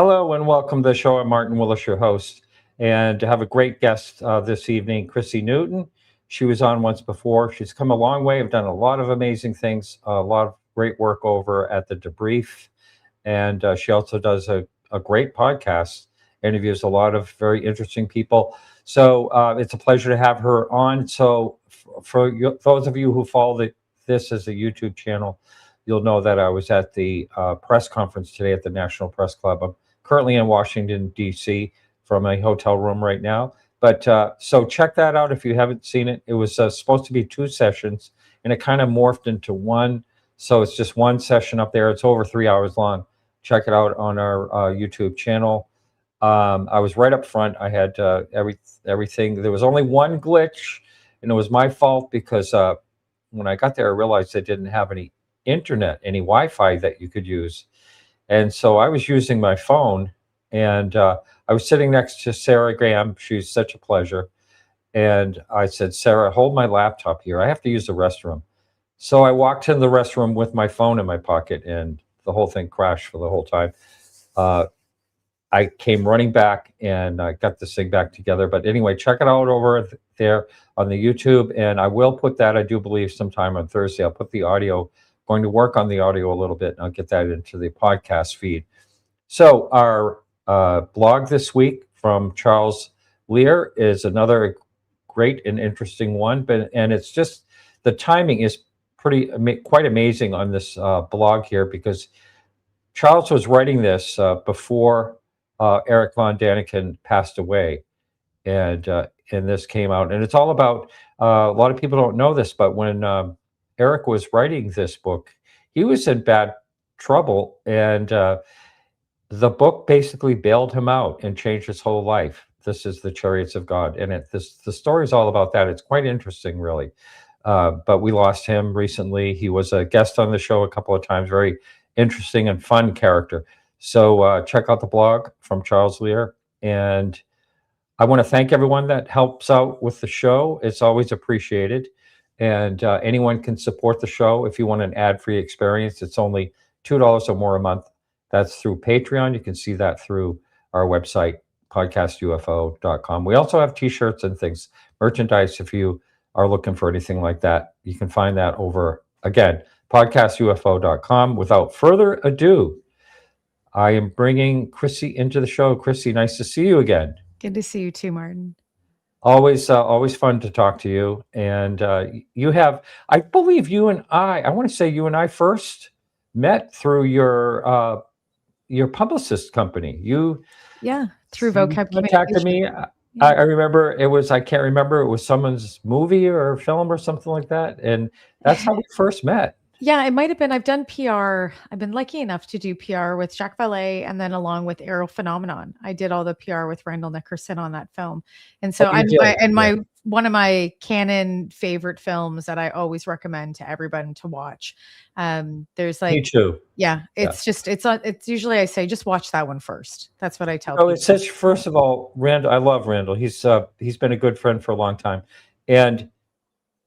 Hello and welcome to the show. I'm Martin Willis, your host, and to have a great guest this evening, Chrissy Newton. She was on once before. She's come a long way. I've done a lot of amazing things, a lot of great work over at the Debrief, and she also does a great podcast, interviews a lot of very interesting people. So it's a pleasure to have her on. So those of you who follow this as a YouTube channel, you'll know that I was at the press conference today at the National Press Club. I'm currently in Washington, D.C. from a hotel room right now. But so check that out if you haven't seen it. It was supposed to be 2 sessions, and it kind of morphed into one. So it's just one session up there. It's over 3 hours long. Check it out on our YouTube channel. I was right up front. I had everything. There was only one glitch, and it was my fault because when I got there, I realized they didn't have any internet, any Wi-Fi that you could use. And so I was using my phone, and I was sitting next to Sarah Graham. She's such a pleasure. And I said, Sarah, hold my laptop here. I have to use the restroom. So I walked into the restroom with my phone in my pocket, and the whole thing crashed for the whole time. I came running back and I got this thing back together. But anyway, check it out over there on the YouTube. And I will put that, I do believe, sometime on Thursday. I'll put the audio, going to work on the audio a little bit, and I'll get that into the podcast feed. So our blog this week from Charles Lear is another great and interesting one. And it's just, the timing is quite amazing on this blog here, because Charles was writing this before Eric von Däniken passed away, and this came out, and it's all about. A lot of people don't know this, but when Eric was writing this book, he was in bad trouble, and the book basically bailed him out and changed his whole life. This is The Chariots of God, and the story is all about that. It's quite interesting, really. But we lost him recently. He was a guest on the show a couple of times. Very interesting and fun character. So check out the blog from Charles Lear. And I want to thank everyone that helps out with the show. It's always appreciated. And anyone can support the show. If you want an ad-free experience, it's only $2 or more a month. That's through Patreon. You can see that through our website, podcastufo.com. We also have t-shirts and things, merchandise. If you are looking for anything like that, you can find that over, again, podcastufo.com. Without further ado, I am bringing Chrissy into the show. Chrissy, nice to see you again. Good to see you too, Martin. Always fun to talk to you. And you have, I believe you and I want to say you and I first met through your publicist company. Through vocab contacted me. I remember it was, I can't remember, it was someone's movie or film or something like that. And that's how we first met. Yeah, it might have been. I've done PR. I've been lucky enough to do PR with Shag, Vallee, and then along with Ariel Phenomenon. I did all the PR with Randall Nickerson on that film. And so one of my canon favorite films that I always recommend to everyone to watch. There's like, me too. Yeah, it's usually I say, just watch that one first. That's what I tell people. It's such, first of all, Randall, I love Randall. He's been a good friend for a long time. And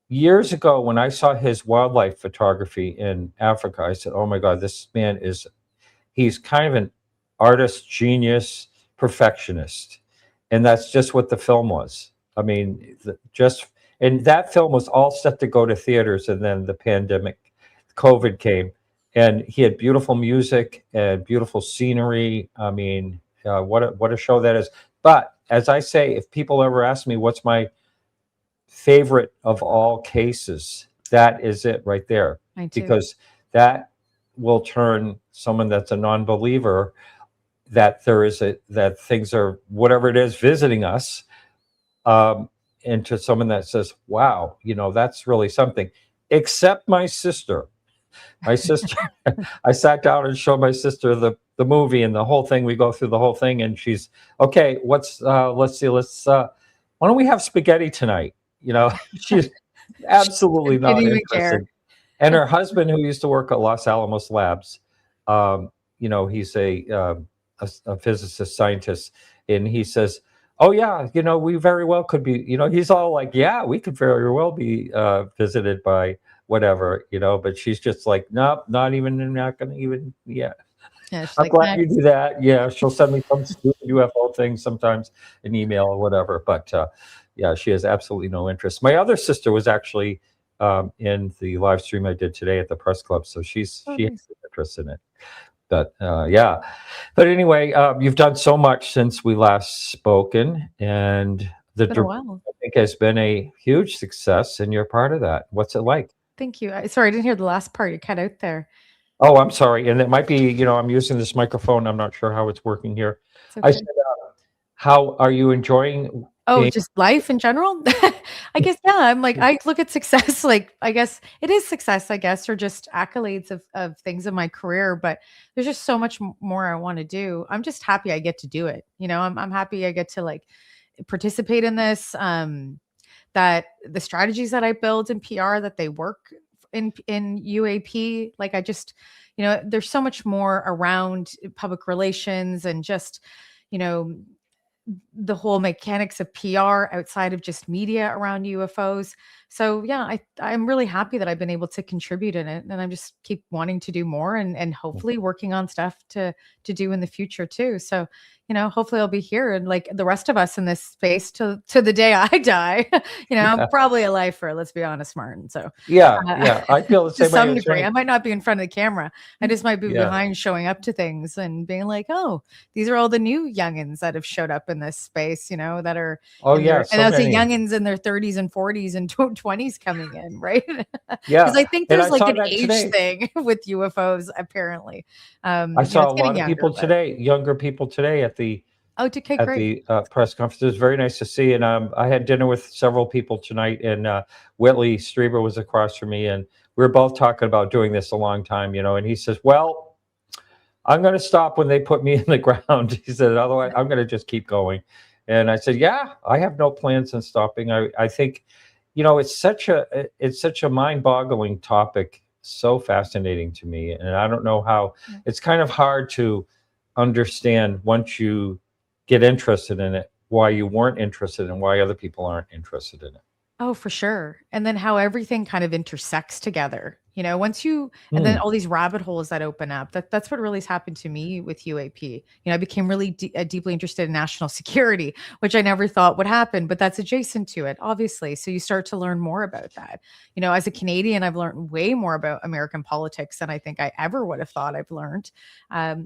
years ago, when I saw his wildlife photography in Africa, I said, oh my God, this man he's kind of an artist, genius, perfectionist. And that's just what the film was. I mean, and that film was all set to go to theaters, and then the pandemic, COVID came, and he had beautiful music and beautiful scenery. I mean, what a show that is. But as I say, if people ever ask me what's my favorite of all cases, that is it right there. Because that will turn someone that's a non-believer, that that things are, whatever it is, visiting us, into someone that says, wow, that's really something. Except my sister. I sat down and showed my sister the movie and the whole thing. We go through the whole thing, and she's okay. Let's see. Why don't we have spaghetti tonight? She's absolutely not interested. And her husband, who used to work at Los Alamos Labs, he's a physicist, scientist, and he says, oh yeah, we very well could be, he's all like, yeah, we could very well be visited by whatever, but she's just like, nope, not gonna even, yeah. Yeah, she's I'm like, glad you next. do that. Yeah, she'll send me some stupid UFO thing sometimes, an email or whatever. But yeah, she has absolutely no interest. My other sister was actually in the live stream I did today at the press club, so she has Oh, nice. an interest in it. But yeah, but anyway, you've done so much since we last spoken, and the It's been a Debrief, while. I think, has been a huge success, and you're part of that. What's it like? Thank you. Sorry, I didn't hear the last part. You cut out there. Oh, I'm sorry, and it might be, I'm using this microphone. I'm not sure how it's working here. It's I okay. said, how are you enjoying Oh, being? just life in general? I guess, yeah, I'm like, I look at success like, I guess it is success, I guess, or just accolades of things in my career, but there's just so much more I want to do. I'm just happy I get to do it. I'm happy I get to like participate in this, that the strategies that I build in PR, that they work in UAP. Like I just, there's so much more around public relations and just, you know, the whole mechanics of PR outside of just media around UFOs. So yeah, I'm really happy that I've been able to contribute in it, and I'm just keep wanting to do more and hopefully working on stuff to do in the future too. So hopefully I'll be here and like the rest of us in this space to the day I die. I'm Yeah, probably a lifer. Let's be honest, Martin. So yeah, uh, yeah. I feel the to same way. some degree, I might not be in front of the camera. I just might be Yeah. behind showing up to things and being like, oh, these are all the new youngins that have showed up in this space, that are Oh, in yeah. their, and So I say many. youngins in their 30s and 40s and 20s coming in, right? Because Yeah, I think and there's I like saw an that age today. thing with UFOs, apparently. I saw It's a getting lot of younger, people but today, younger people today at the oh, okay, great. press conference. It was very nice to see. And I had dinner with several people tonight, and Whitley Strieber was across from me, and we were both talking about doing this a long time, and he says, "Well, I'm going to stop when they put me in the ground." He said, "Otherwise, I'm going to just keep going." And I said, "Yeah, I have no plans on stopping. I think, it's such a mind-boggling topic, so fascinating to me, and I don't know how. Yeah. It's kind of hard to understand once you get interested in it, why you weren't interested and why other people aren't interested in it." Oh, for sure. And then how everything kind of intersects together. Once you, and then Hmm. all these rabbit holes that open up. That's what really has happened to me with UAP. I became really deeply interested in national security, which I never thought would happen, but that's adjacent to it, obviously. So you start to learn more about that. As a Canadian, I've learned way more about American politics than I think I ever would have thought I've learned.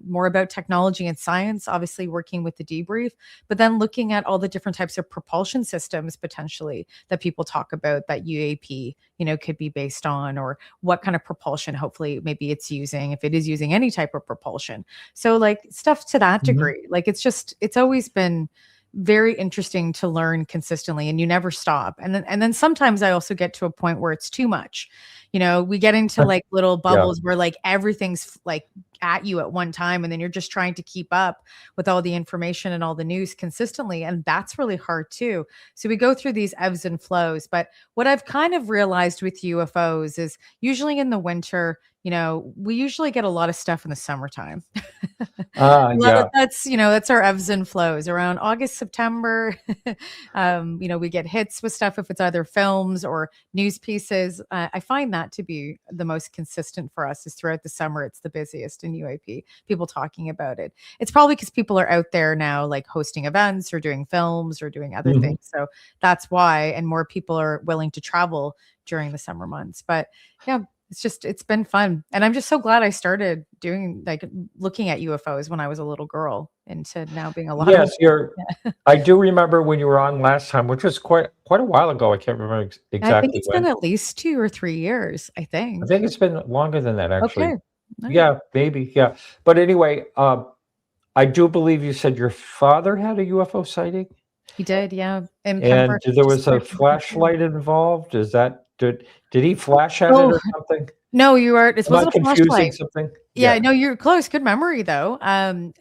More about technology and science, obviously working with the Debrief, but then looking at all the different types of propulsion systems potentially that people talk about that UAP, could be based on, or what kind of propulsion, hopefully, maybe it's using, if it is using any type of propulsion. So, like, stuff to that Hmm. degree. Like, it's always been very interesting to learn consistently, and you never stop. And then sometimes I also get to a point where it's too much. We get into like little Yeah. bubbles where like everything's like at you at one time, and then you're just trying to keep up with all the information and all the news consistently, and that's really hard too. So we go through these ebbs and flows. But what I've kind of realized with UFOs is usually in the winter, we usually get a lot of stuff in the summertime. Well, Yeah. that's our ebbs and flows around August, September. We get hits with stuff if it's either films or news pieces. I find that to be the most consistent for us is throughout the summer. It's the busiest in UAP, people talking about it. It's probably because people are out there now, like hosting events or doing films or doing other Hmm. things. So that's why, and more people are willing to travel during the summer months. But yeah, it's been fun. And I'm just so glad I started doing like looking at UFOs when I was a little girl into now being a lot older. Yes, I do remember when you were on last time, which was quite a while ago. I can't remember I think exactly it's been when. at least 2 or 3 years, I I think. think it's been longer than that, Okay. actually. All right. Yeah, maybe. Yeah, but anyway, I do believe you said your father had a UFO sighting, He did, yeah. In and Pembroke, there just was a right north of here. flashlight involved. Is that did he flash at it Oh, or something? no, you are it Am I wasn't a confusing flashlight. something? Yeah, Yeah. no, you're close. Good memory though.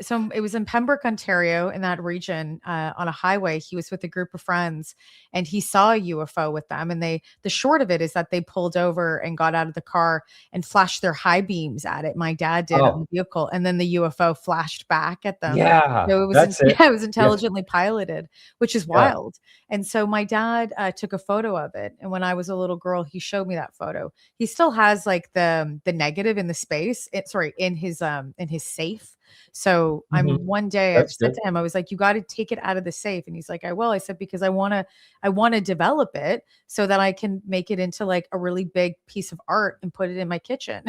So it was in Pembroke, Ontario, in that region, on a highway. He was with a group of friends, and he saw a UFO with them. And the short of it is that they pulled over and got out of the car and flashed their high beams at it. My dad did on Oh, the vehicle, and then the UFO flashed back at them. yeah. So it was, That's it. yeah, it was Yeah. intelligently piloted, which is Yeah. wild. And so my dad took a photo of it, and when I was a little girl, he showed me that photo. He still has like the negative in the space. sorry, in his safe. So one day I've That's said good. to him, I was like, you got to take it out of the safe. And he's like, I will. I said, because I want to develop it so that I can make it into like a really big piece of art and put it in my kitchen.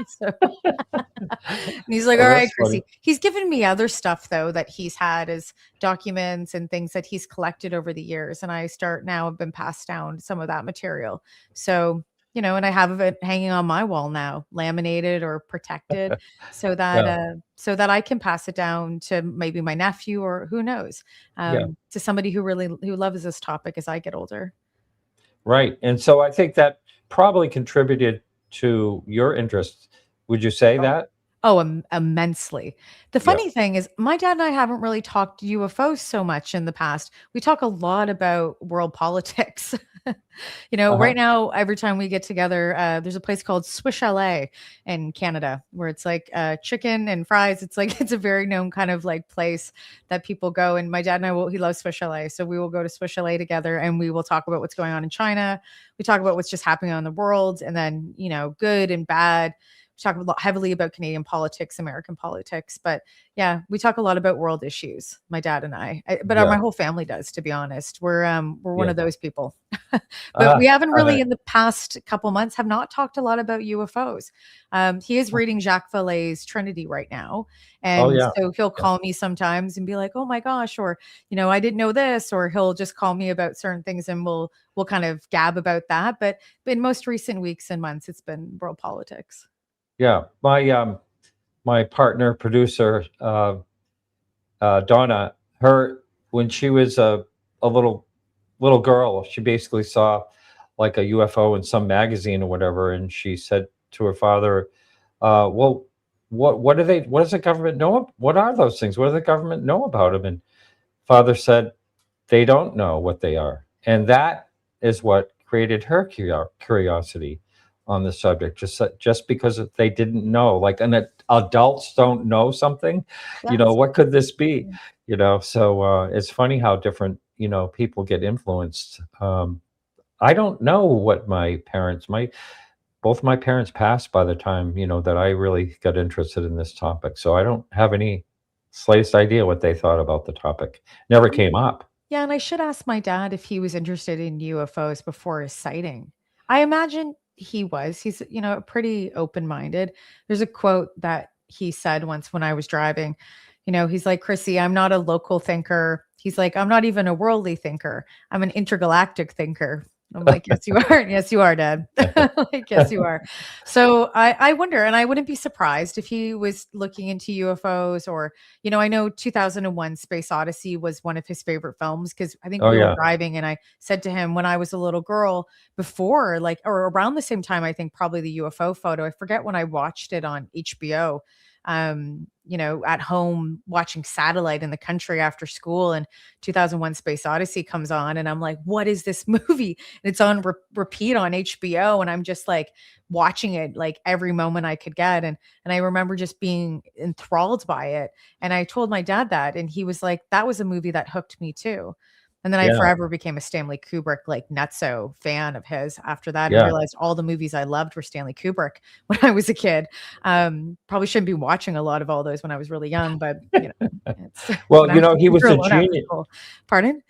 So and he's like, Oh, all right, that's funny. Chrissy. He's given me other stuff though that he's had as documents and things that he's collected over the years. And I have been passed down some of that material. So, and I have it hanging on my wall now, laminated or protected, Yeah. so that I can pass it down to maybe my nephew or who knows, Yeah. to somebody who loves this topic as I get older. Right. And so I think that probably contributed to your interest. Would you say that? Oh, immensely. The Yeah. funny thing is, my dad and I haven't really talked UFOs so much in the past. We talk a lot about world politics. Right now, every time we get together, there's a place called Swiss Chalet in Canada where it's like chicken and fries. It's like it's a very known kind of like place that people go. And my dad and he loves Swiss Chalet, so we will go to Swiss Chalet together and we will talk about what's going on in China. We talk about what's just happening on the world, and then good and bad. We talk a lot heavily about Canadian politics, American politics, but yeah, we talk a lot about world issues. My dad and but Yeah. my whole family does. To be honest, we're one Yeah. of those people. But we haven't Uh, really in the past couple months have not talked a lot about UFOs. He is reading Jacques Vallee's Trinity right now, oh, and yeah. so he'll Yeah. call me sometimes and be like, "Oh my gosh," or "I didn't know this," or he'll just call me about certain things, and we'll kind of gab about that. But in most recent weeks and months, it's been world politics. Yeah. My partner, producer, Donna, when she was a little girl, she basically saw like a UFO in some magazine or whatever, and she said to her father, "Well, what do they? What does the government know? What are those things? What does the government know about them?" And father said, "They don't know what they are," and that is what created her curiosity on the subject. Just because they didn't know, like adults don't know something, Yes. what could this be? So it's funny how different people get influenced. I don't know what both my parents passed by the time that I really got interested in this topic, so I don't have any slightest idea what they thought about the topic. Never came up. Yeah, and I should ask my dad if he was interested in UFOs before his sighting. I imagine he was. He's, pretty open-minded. There's a quote that he said once when I was driving. He's like, Chrissy, I'm not a local thinker. He's like, I'm not even a worldly thinker. I'm an intergalactic thinker. I'm like, yes, you are. Yes, you are, Dad. Like, yes, you are. So I wonder, and I wouldn't be surprised if he was looking into UFOs or, I know 2001 Space Odyssey was one of his favorite films because I think Oh, we were yeah. driving and I said to him when I was a little girl before, like, or around the same time, I think probably the UFO photo. I forget when I watched it on HBO. At home watching satellite in the country after school, and 2001 Space Odyssey comes on and I'm like, what is this movie? And it's on repeat on HBO, and I'm just like watching it like every moment I could get, and I remember just being enthralled by it. And I told my dad that, and he was like, that was a movie that hooked me too. And then I Yeah. forever became a Stanley Kubrick like nutso fan of his after that, and Yeah. realized all the movies I loved were Stanley Kubrick when I was a kid. Probably shouldn't be watching a lot of all those when I was really young, but it's Well, what happened he when was you're a alone after genius. school. Pardon?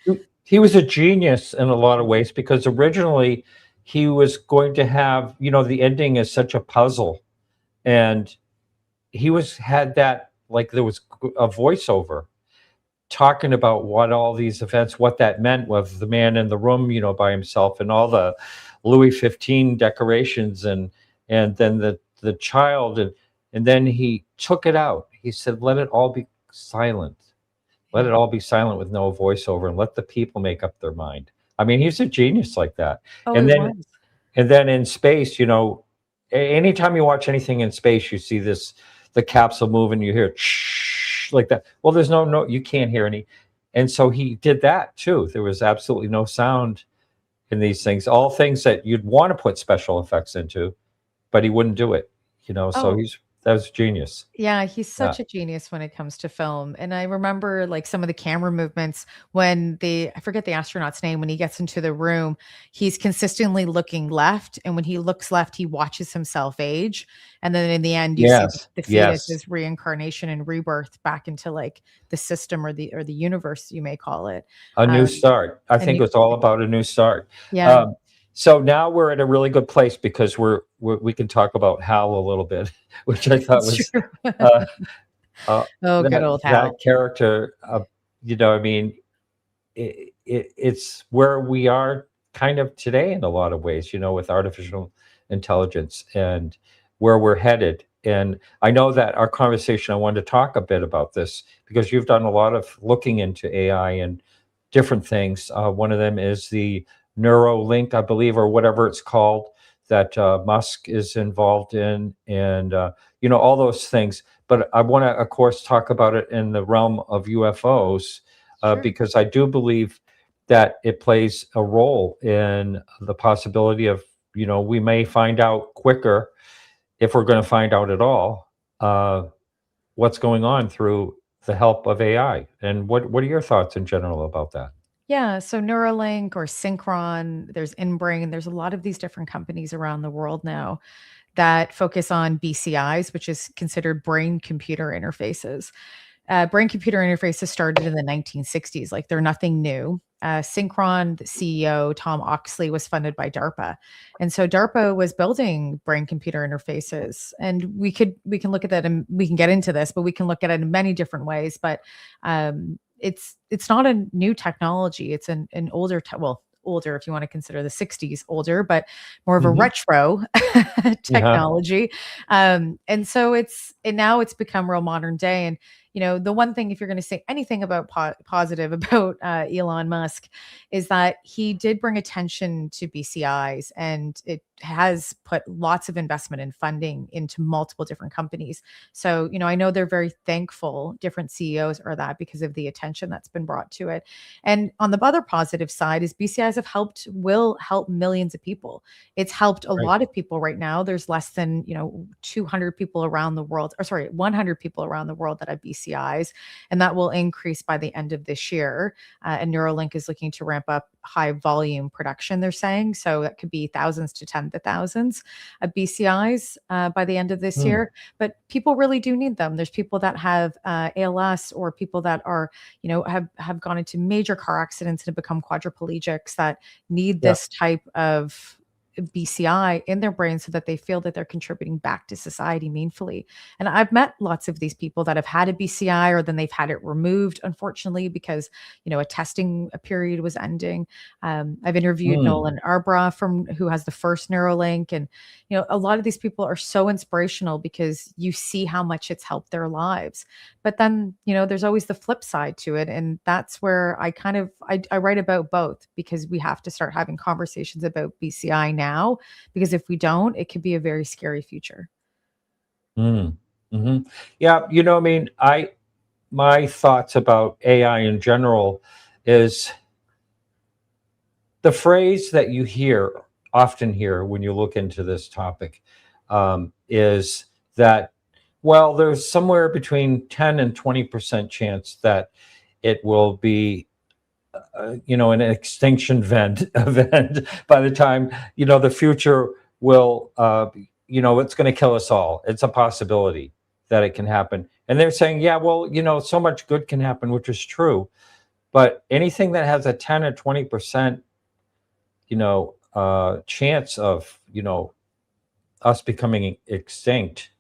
He was a genius in a lot of ways because originally he was going to have, the ending is such a puzzle, and had that, like, there was a voiceover talking about what all these events, what that meant, with the man in the room, by himself, and all the Louis 15 decorations, and then the child, and then he took it out. He said, let it all be silent. Let it all be silent with no voiceover, and let the people make up their mind. I mean, he's a genius like that. Oh, And it then was. and then in space, anytime you watch anything in space, you see the capsule move and you hear shh, like that. Well, there's no, you can't hear any. And so he did that too. There was absolutely no sound in these things, all things that you'd want to put special effects into, but he wouldn't do it. So Oh, was genius. Yeah, he's such a genius when it comes to film. And I remember like some of the camera movements when I forget the astronaut's name, when he gets into the room, he's consistently looking left. And when he looks left, he watches himself age. And then in the end, you see the fetus's reincarnation and rebirth back into like the system or the universe, you may call it. A new start. I think it was all about a new start. Yeah. So now we're at a really good place because we can talk about Hal a little bit, which I thought was good old Hal. That character. I mean, it's where we are kind of today in a lot of ways. With artificial intelligence and where we're headed. And I know that our conversation, I wanted to talk a bit about this because you've done a lot of looking into AI and different things. One of them is the Neuralink, I believe, or whatever it's called, that Musk is involved in, and all those things. But I want to, of course, talk about it in the realm of UFOs, because I do believe that it plays a role in the possibility of, we may find out quicker, if we're going to find out at all, what's going on through the help of AI. And what are your thoughts in general about that? Yeah, so Neuralink or Synchron, there's InBrain, there's a lot of these different companies around the world now that focus on BCIs, which is considered brain-computer interfaces. Brain-computer interfaces started in the 1960s, like they're nothing new. Synchron, the CEO, Tom Oxley, was funded by DARPA. And so DARPA was building brain-computer interfaces. And we can look at that and we can get into this, but we can look at it in many different ways. But it's not a new technology. It's an older, older if you want to consider the 60s older, but more of a retro technology. And so now it's become real modern day. And the one thing, if you're going to say anything about positive about Elon Musk, is that he did bring attention to BCIs, and it has put lots of investment and funding into multiple different companies. So, I know they're very thankful, different CEOs are that, because of the attention that's been brought to it. And on the other positive side is BCIs will help millions of people. It's helped a lot of people right now. There's less than, 200 people around the world, 100 people around the world that have BCIs, and that will increase by the end of this year. And Neuralink is looking to ramp up high volume production, they're saying. So that could be thousands to tens of thousands of BCIs by the end of this year. But people really do need them. There's people that have ALS, or people that are, have gone into major car accidents and have become quadriplegics that need this type of BCI in their brain so that they feel that they're contributing back to society meaningfully. And I've met lots of these people that have had a BCI, or then they've had it removed, unfortunately, because, a testing period was ending. I've interviewed Nolan Arbra who has the first Neuralink. And, a lot of these people are so inspirational because you see how much it's helped their lives. But then, there's always the flip side to it. And that's where I write about both, because we have to start having conversations about BCI now, because if we don't, it could be a very scary future. Yeah. My thoughts about AI in general is the phrase that you often hear when you look into this topic, is that, well, there's somewhere between 10 and 20% chance that it will be an extinction event by the time, the future will, it's going to kill us all. It's a possibility that it can happen. And they're saying, yeah, well, so much good can happen, which is true. But anything that has a 10 or 20%, chance of, us becoming extinct,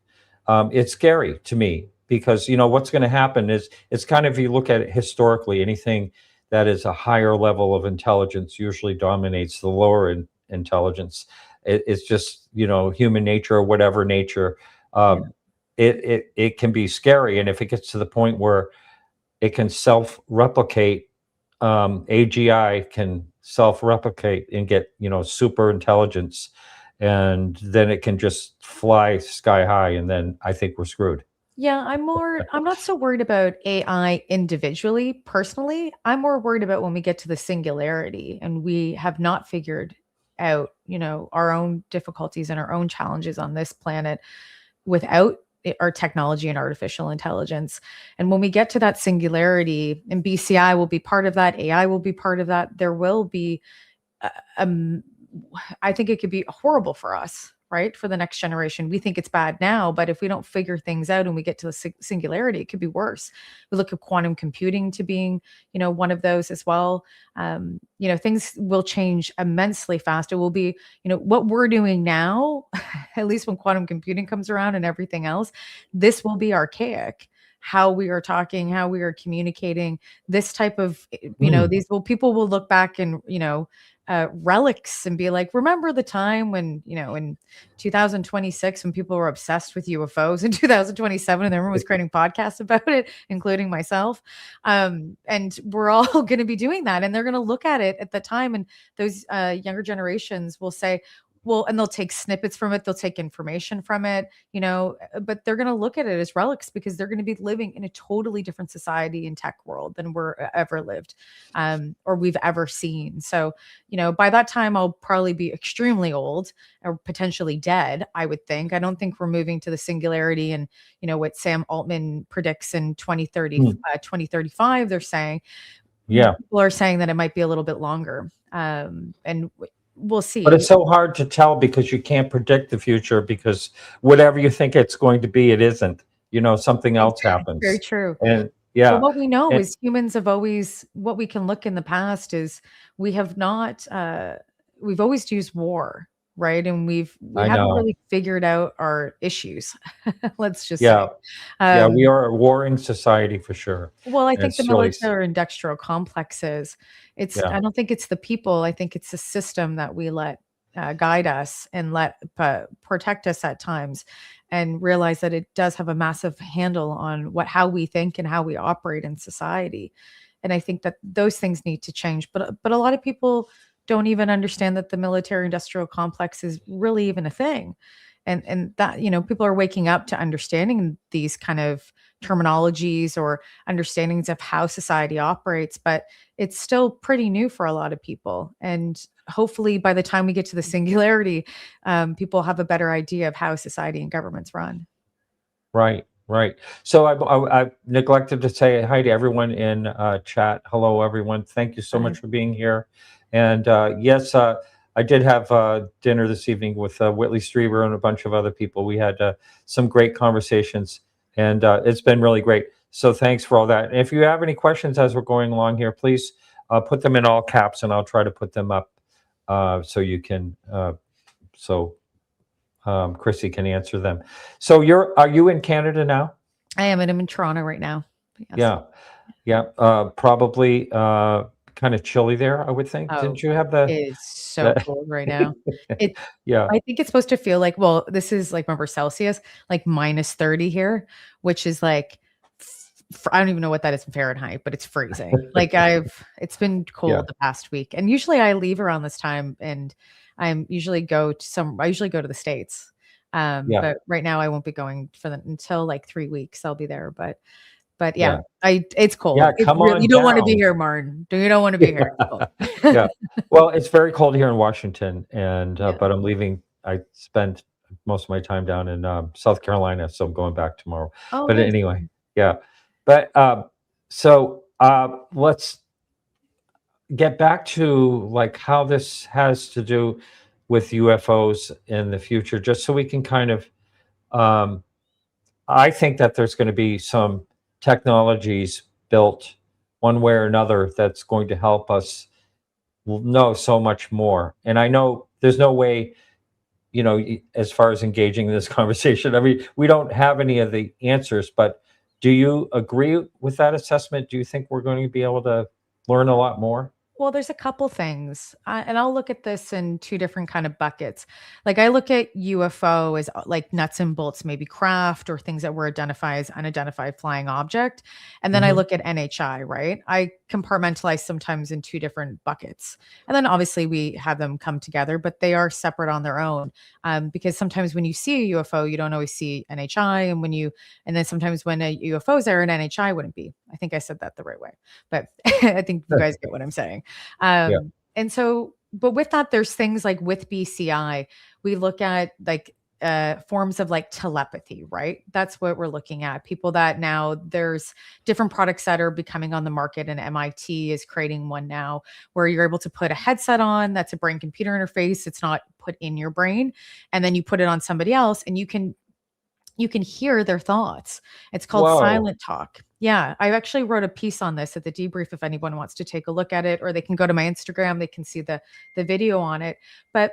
it's scary to me, because, what's going to happen is, it's kind of, if you look at it historically, anything that is a higher level of intelligence usually dominates the lower intelligence. It's just, human nature, or whatever nature. It can be scary. And if it gets to the point where it can self-replicate, AGI can self-replicate and get, super intelligence, and then it can just fly sky high, and then I think we're screwed. Yeah, I'm not so worried about AI individually, personally. I'm more worried about when we get to the singularity and we have not figured out, our own difficulties and our own challenges on this planet without our technology and artificial intelligence. And when we get to that singularity, and BCI will be part of that, AI will be part of that, there will be, I think it could be horrible for us, right? For the next generation. We think it's bad now, but if we don't figure things out and we get to the singularity, it could be worse. We look at quantum computing to being, one of those as well. Things will change immensely fast. It will be, what we're doing now, at least when quantum computing comes around and everything else, this will be archaic. How we are talking, how we are communicating, this type of, people will look back and, relics and be like, remember the time when, in 2026, when people were obsessed with UFOs, in 2027, and everyone was creating podcasts about it, including myself. And we're all going to be doing that. And they're going to look at it at the time. And those younger generations will say, well, and they'll take snippets from it. They'll take information from it, but they're going to look at it as relics because they're going to be living in a totally different society and tech world than we're ever lived, or we've ever seen. So, by that time, I'll probably be extremely old or potentially dead, I would think. I don't think we're moving to the singularity and, what Sam Altman predicts in 2035, they're saying. Yeah. People are saying that it might be a little bit longer. And we'll see. But it's so hard to tell because you can't predict the future, because whatever you think it's going to be, it isn't. Something else happens. Very true. And yeah. But what we know is humans have always, what we can look in the past is we have not, we've always used war, right? And we haven't really figured out our issues. Let's just say. We are a warring society for sure. Well, I think the military industrial complexes, I don't think it's the people. I think it's the system that we let guide us and let protect us at times, and realize that it does have a massive handle on how we think and how we operate in society. And I think that those things need to change. But a lot of people don't even understand that the military industrial complex is really even a thing. And that, people are waking up to understanding these kind of terminologies or understandings of how society operates, but it's still pretty new for a lot of people. And hopefully by the time we get to the singularity, people have a better idea of how society and governments run. Right. So I neglected to say hi to everyone in chat. Hello, everyone. Thank you so much for being here. And yes, I did have dinner this evening with Whitley Strieber and a bunch of other people. We had some great conversations, and it's been really great. So thanks for all that. And if you have any questions as we're going along here, please put them in all caps, and I'll try to put them up so you can, Chrissy can answer them. So are you in Canada now? I am, and I'm in Toronto right now. Yes. Yeah. Probably kind of chilly there, I would think. Didn't you have It's so cold right now. I think it's supposed to feel like, well, this is like, remember Celsius, like -30 here, which is like, I don't even know what that is in Fahrenheit, but it's freezing. Like it's been cold the past week. And usually I leave around this time, and I usually go to the States. But right now I won't be going until like 3 weeks. I'll be there. But it's cold. Yeah, come on. You don't want to be here, Martin. You don't want to be here. Yeah. Well, it's very cold here in Washington, and but I'm leaving. I spend most of my time down in South Carolina, so I'm going back tomorrow. But nice. Anyway, yeah. But so let's get back to like how this has to do with UFOs in the future, just so we can kind of. I think that there's going to be some technologies built one way or another that's going to help us know so much more. And I know there's no way, as far as engaging in this conversation, I mean, we don't have any of the answers, but do you agree with that assessment? Do you think we're going to be able to learn a lot more? Well, there's a couple things, and I'll look at this in two different kind of buckets. Like I look at UFO as like nuts and bolts, maybe craft or things that were identified as unidentified flying object. And then I look at NHI, right? I compartmentalize sometimes in two different buckets. And then obviously we have them come together, but they are separate on their own. Because sometimes when you see a UFO, you don't always see NHI. And then sometimes when a UFO is there, an NHI wouldn't be. I think I said that the right way, but I think you guys get what I'm saying. And so, but with that, there's things like with BCI, we look at like forms of like telepathy, right? That's what we're looking at. People that now there's different products that are becoming on the market, and MIT is creating one now where you're able to put a headset on that's a brain computer interface. It's not put in your brain, and then you put it on somebody else and you can hear their thoughts. It's called silent talk. Yeah, I actually wrote a piece on this at the Debrief if anyone wants to take a look at it, or they can go to my Instagram, they can see the video on it. But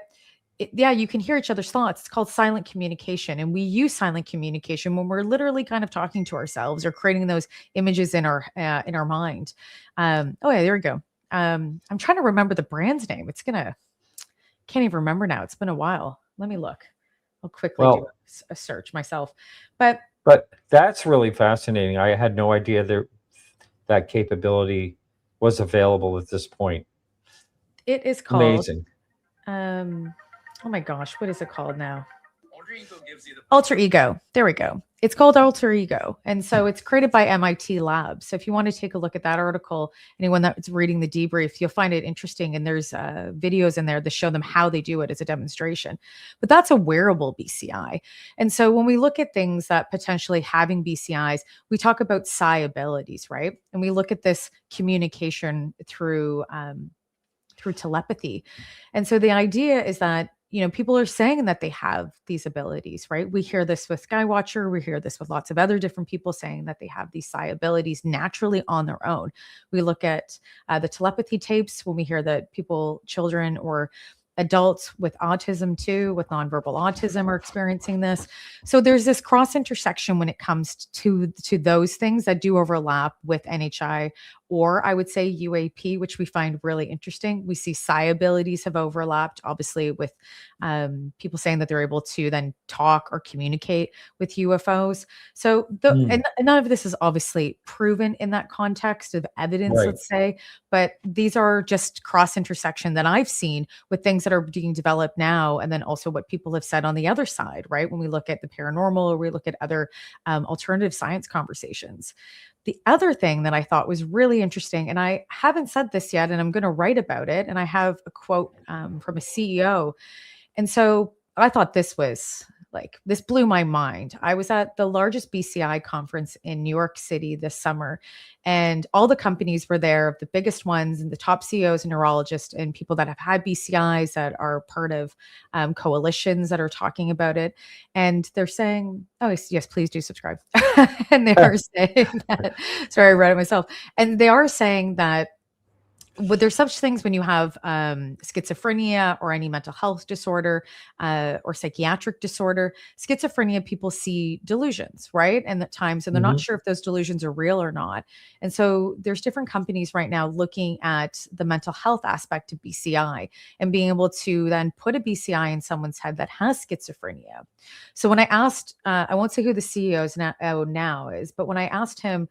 yeah, you can hear each other's thoughts. It's called silent communication. And we use silent communication when we're literally kind of talking to ourselves or creating those images in our mind. Oh yeah, there we go. I'm trying to remember the brand's name. Can't even remember now. It's been a while. Let me look. I'll quickly do a search myself. But that's really fascinating. I had no idea that capability was available at this point. It is called amazing. Oh my gosh, what is it called now? Alter Ego. There we go. It's called Alter Ego. And so it's created by MIT Labs. So if you want to take a look at that article, anyone that's reading the Debrief, you'll find it interesting. And there's videos in there that show them how they do it as a demonstration. But that's a wearable BCI. And so when we look at things that potentially having BCIs, we talk about psi abilities, right? And we look at this communication through telepathy. And so the idea is that, people are saying that they have these abilities, right? We hear this with Skywatcher. We hear this with lots of other different people saying that they have these psi abilities naturally on their own. We look at the telepathy tapes when we hear that children or adults with autism too, with nonverbal autism are experiencing this. So there's this cross intersection when it comes to those things that do overlap with NHI, or I would say UAP, which we find really interesting. We see psi abilities have overlapped, obviously, with people saying that they're able to then talk or communicate with UFOs. So and none of this is obviously proven in that context of evidence, right, let's say, but these are just cross intersection that I've seen with things that are being developed now. And then also what people have said on the other side, right? When we look at the paranormal or we look at other alternative science conversations. The other thing that I thought was really interesting, and I haven't said this yet, and I'm going to write about it, and I have a quote from a CEO. And so I thought this blew my mind. I was at the largest BCI conference in New York City this summer, and all the companies were there, the biggest ones, and the top CEOs and neurologists and people that have had BCIs that are part of coalitions that are talking about it. And they're saying, oh, yes, please do subscribe. And they are saying that, sorry, I read it myself. And they are saying that there's such things when you have schizophrenia or any mental health disorder or psychiatric disorder. Schizophrenia, people see delusions, right? And at times, and they're not sure if those delusions are real or not. And so there's different companies right now looking at the mental health aspect of BCI and being able to then put a BCI in someone's head that has schizophrenia. So when I asked, I won't say who the CEO is now is, but when I asked him,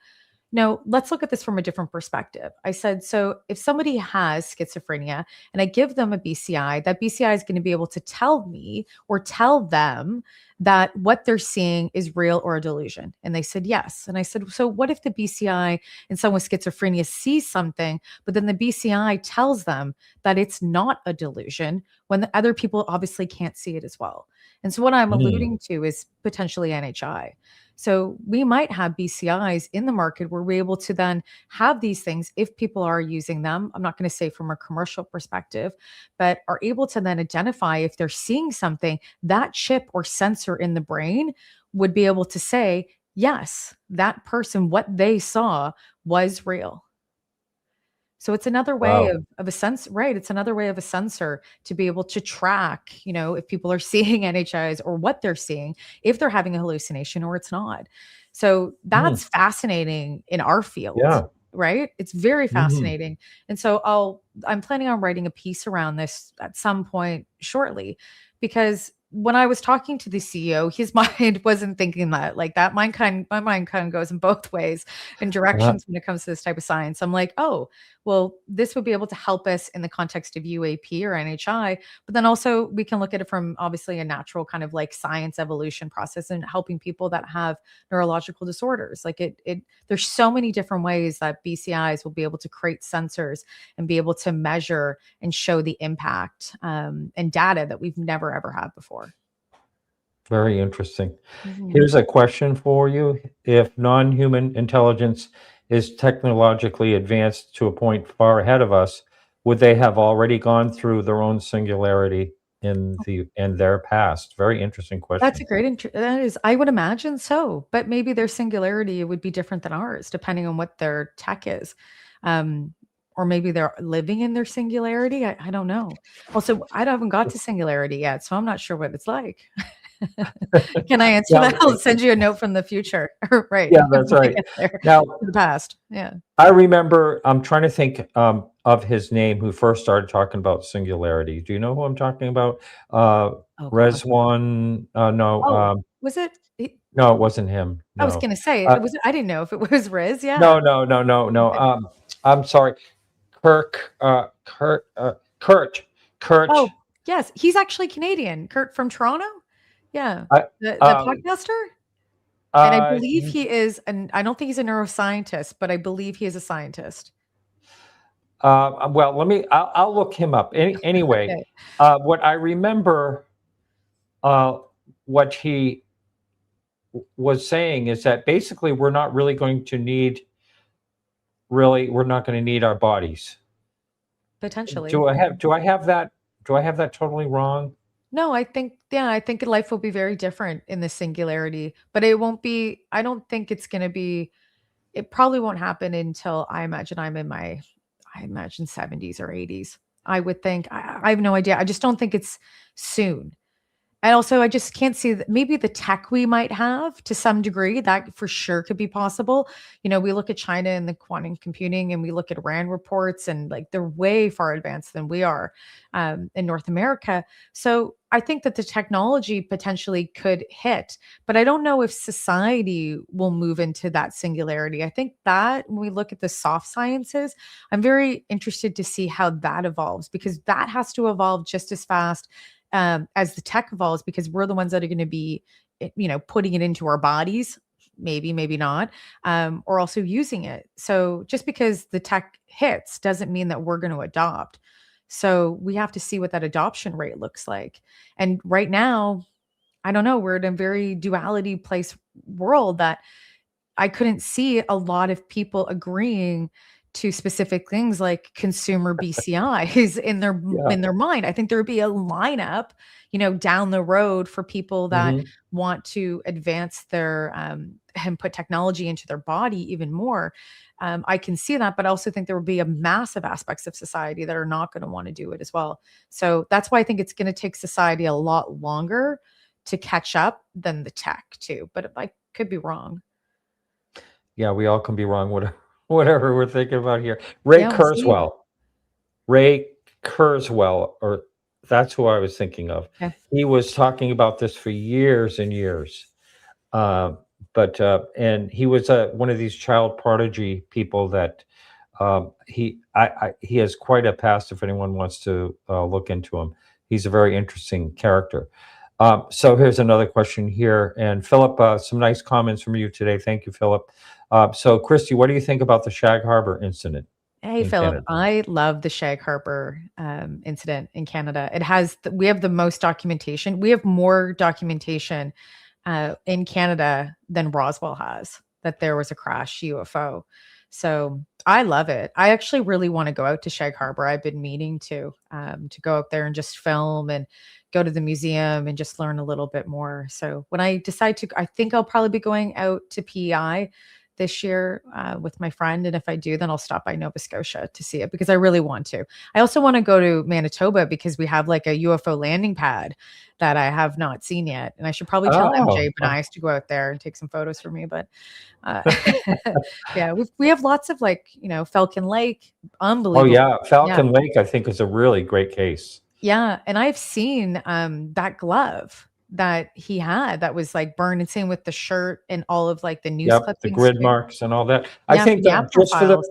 no, let's look at this from a different perspective. I said, so if somebody has schizophrenia and I give them a BCI, that BCI is going to be able to tell me or tell them that what they're seeing is real or a delusion. And they said, yes. And I said, so what if the BCI in someone with schizophrenia sees something, but then the BCI tells them that it's not a delusion when the other people obviously can't see it as well? And so what I'm alluding to is potentially NHI. So we might have BCIs in the market where we're able to then have these things if people are using them. I'm not going to say from a commercial perspective, but are able to then identify if they're seeing something, that chip or sensor in the brain would be able to say, yes, that person, what they saw was real. So it's another way of a sense, right? It's another way of a sensor to be able to track, if people are seeing NHIs or what they're seeing, if they're having a hallucination or it's not. So that's fascinating in our field, right? It's very fascinating. And so I'm planning on writing a piece around this at some point shortly, because when I was talking to the CEO, his mind wasn't thinking that like that. My mind kind of goes in both ways and directions when it comes to this type of science. I'm like, oh, well, this would be able to help us in the context of UAP or NHI, but then also we can look at it from obviously a natural kind of like science evolution process and helping people that have neurological disorders. Like there's so many different ways that BCIs will be able to create sensors and be able to measure and show the impact and data that we've never ever had before. Very interesting. Mhm. Here's a question for you. If non-human intelligence is technologically advanced to a point far ahead of us, would they have already gone through their own singularity in their past? Very interesting That's a question. great that is, I would imagine so, but maybe their singularity would be different than ours depending on what their tech is. Um, or maybe they're living in their singularity. I don't know. Also, I haven't got to singularity yet, so I'm not sure what it's like. Can I answer Yeah, that? I'll send you a note from the future. Right. yeah, that's When I right. get there Now, to the past. Yeah. I remember, I'm trying to think of his name who first started talking about singularity. Do you know who I'm talking about? Oh god. Rezwan, no, Oh, was it? no, it wasn't him. I was No. gonna say Uh, it was. I didn't know if it was Riz. Yeah. no, no, no, no, no. Okay. I'm sorry. Kirk, Kurt, Kurt. Oh, yes, he's actually Canadian. Kurt from Toronto? Yeah, I, the um, podcaster? And I uh, believe he is I don't think he's a neuroscientist, but I believe he is a scientist. well, I'll look him up. Anyway, Okay. what I remember, uh, what he was saying is that basically we're not going to need our bodies. Potentially. Do I have that totally wrong? No, I think life will be very different in the singularity, but it won't be I don't think it's gonna be it probably won't happen until I imagine I'm in my I imagine 70s or 80s. I would think I have no idea. I just don't think it's soon. And also, I just can't see that maybe the tech we might have to some degree that for sure could be possible. We look at China and the quantum computing, and we look at RAND reports, and like they're way far advanced than we are in North America. So I think that the technology potentially could hit, but I don't know if society will move into that singularity. I think that when we look at the soft sciences, I'm very interested to see how that evolves because that has to evolve just as fast as the tech evolves because we're the ones that are going to be putting it into our bodies, maybe not, or also using it. So just because the tech hits doesn't mean that we're going to adopt. So we have to see what that adoption rate looks like. And right now, I don't know, we're in a very duality place world that I couldn't see a lot of people agreeing to specific things like consumer BCIs Yeah. in their mind. I think there would be a lineup, down the road for people that Hmm. want to advance their and put technology into their body even more. I can see that, but I also think there will be a massive aspects of society that are not going to want to do it as well. So that's why I think it's going to take society a lot longer to catch up than the tech too. But I could be wrong. Yeah, we all can be wrong. Whatever we're thinking about here. Ray Yeah, we'll see. Kurzweil. Ray Kurzweil, or that's who I was thinking of. Okay. He was talking about this for years and years. Uh, and he was one of these child prodigy people that he has quite a past. If anyone wants to look into him, he's a very interesting character. So here's another question here, and Philip, some nice comments from you today. Thank you, Philip. So, Christy, what do you think about the Shag Harbor incident Hey, in Philip, Canada? I love the Shag Harbor incident in Canada. We have the most documentation. We have more documentation in Canada than Roswell has that there was a crash UFO. So I love it. I actually really want to go out to Shag Harbor. I've been meaning to go out there and just film and go to the museum and just learn a little bit more. So when I decide to, I think I'll probably be going out to PEI this year with my friend. And if I do, then I'll stop by Nova Scotia to see it because I really want to. I also want to go to Manitoba because we have like a UFO landing pad that I have not seen yet. And I should probably tell Oh, MJ Benice to go out there and take some photos for me. But uh, yeah, we have lots of like, Falcon Lake, oh unbelievable. yeah, Yeah. Falcon Lake, I think, is a really great case. Yeah. And I've seen that glove that he had that was like burned and same with the shirt and all of like the news Yep, the clippings grid too. marks and all that. I Yeah, for think the that Apple files.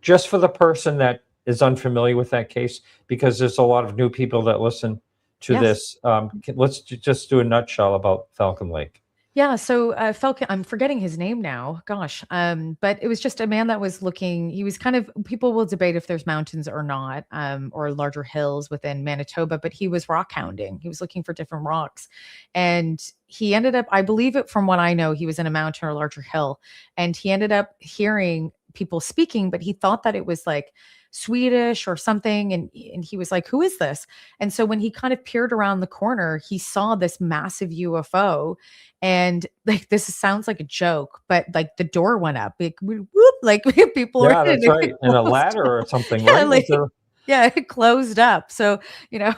just for the person that is unfamiliar with that case, because there's a lot of new people that listen to Yes. this. Let's just do a nutshell about Falcon Lake. Yeah, so Falcon, I'm forgetting his name now. Gosh, but it was just a man that was looking. He was kind of, people will debate if there's mountains or not, or larger hills within Manitoba. But he was rock hounding. He was looking for different rocks, and he ended up, I believe it from what I know, he was in a mountain or larger hill, and he ended up hearing people speaking, but he thought that it was like Swedish or something, and he was like, "Who is this?" And so when he kind of peered around the corner, he saw this massive UFO. And like, this sounds like a joke, but like the door went up, like whoop, like people were Yeah, in that's it. right. And a ladder or something, Yeah, right? Was like there? yeah, it closed up. So,